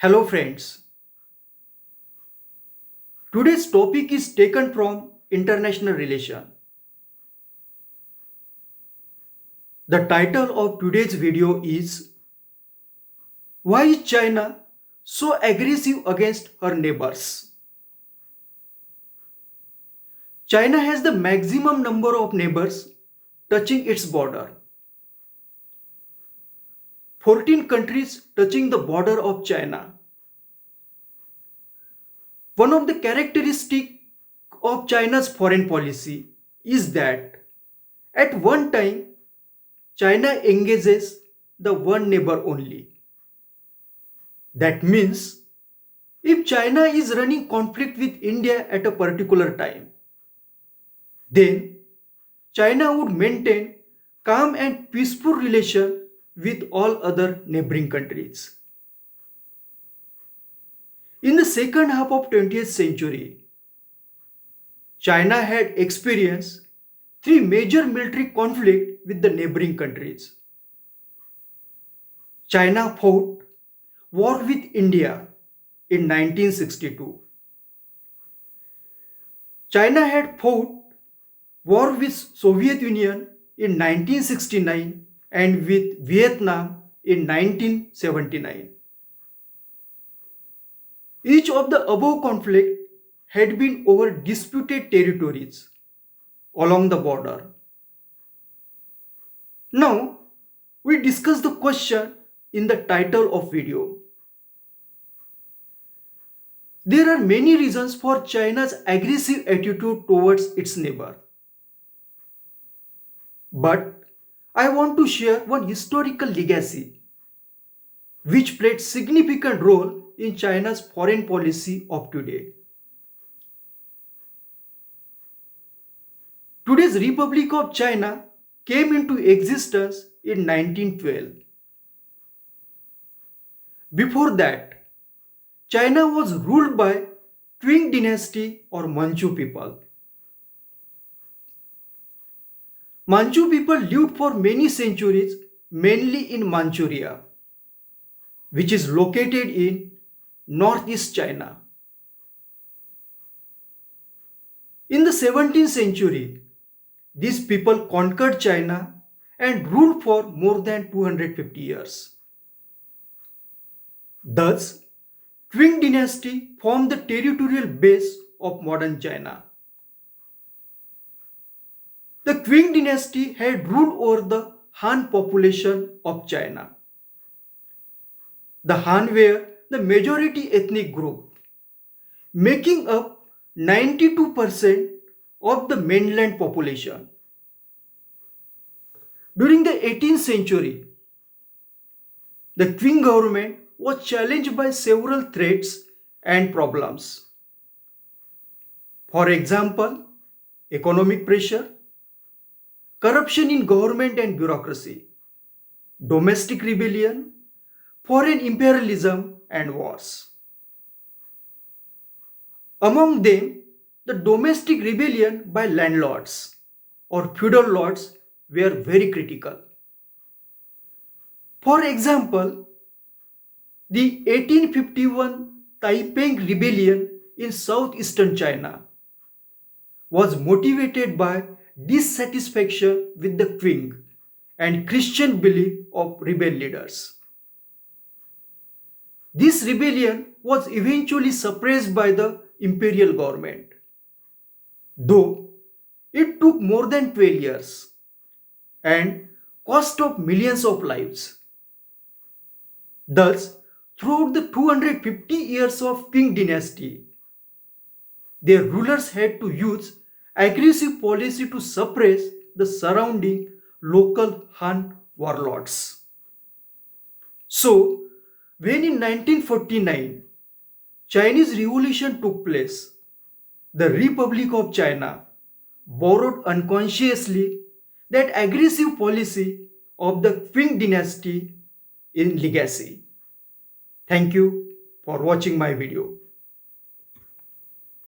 Hello friends. Today's topic is taken from international relation. The title of today's video is Why is China so aggressive against her neighbors? China has the maximum number of neighbors touching its border. 14 countries touching the border of China. One of the characteristics of China's foreign policy is that at one time China engages the one neighbor only. That means if China is running conflict with India at a particular time, then China would maintain calm and peaceful relation with all other neighboring countries. In the second half of 20th century, China had experienced three major military conflicts with the neighboring countries. China fought war with India in 1962. China had fought war with Soviet Union in 1969 and with Vietnam in 1979. Each of the above conflict had been over disputed territories along the border. Now, we discuss the question in the title of video. There are many reasons for China's aggressive attitude towards its neighbor. But I want to share one historical legacy which played significant role in China's foreign policy of today. Today's Republic of China came into existence in 1912. Before that, China was ruled by Qing dynasty or Manchu people. Manchu people lived for many centuries mainly in Manchuria, which is located in northeast China. In the 17th century, these people conquered China and ruled for more than 250 years. Thus, Qing dynasty formed the territorial base of modern China. The Qing dynasty had ruled over the Han population of China. The Han were the majority ethnic group, making up 92% of the mainland population. During the 18th century, the Qing government was challenged by several threats and problems. For example, economic pressure, corruption in government and bureaucracy, domestic rebellion, foreign imperialism, and wars. Among them, the domestic rebellion by landlords or feudal lords were very critical. For example, the 1851 Taiping Rebellion in southeastern China was motivated by dissatisfaction with the Qing and Christian belief of rebel leaders. This rebellion was eventually suppressed by the imperial government, though it took more than 12 years and cost of millions of lives. Thus, throughout the 250 years of Qing dynasty, their rulers had to use aggressive policy to suppress the surrounding local Han warlords. So, when in 1949 Chinese Revolution took place, the Republic of China borrowed unconsciously that aggressive policy of the Qing dynasty in legacy. Thank you for watching my video.